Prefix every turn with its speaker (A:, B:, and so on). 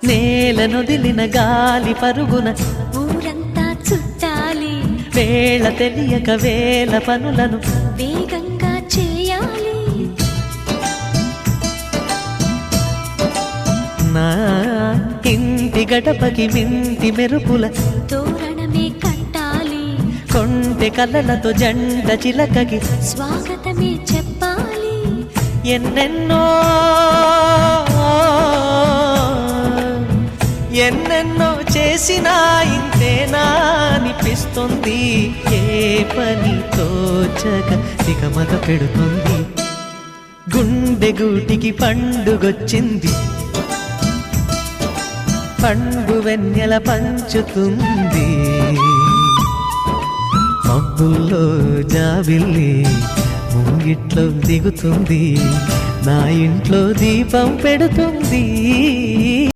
A: నేలనొదిలిన గాలి పరుగున
B: ఊరంతా చుట్టాలి,
A: వేళ తెలియక వేల పనులను
B: వేగంగా చేయాలి.
A: నా ఇంటి గడపకి మింటి మెరుపుల
B: తోరణమే కట్టాలి,
A: కొంటె కలలతో జంట చిలకకి
B: స్వాగతమే చెప్పాలి.
A: ఎన్నెన్నో ఎన్నెన్నో చేసినా ఇంతేనా అనిపిస్తుంది. ఏ పని తోచక దిగమగ పెడుతుంది. గుండె గూటికి పండుగొచ్చింది, పండు వెన్నెల పంచుతుంది. మబ్బుల్లో జాబిల్లి ముంగిట్లో దిగుతుంది, నా ఇంట్లో దీపం పెడుతుంది.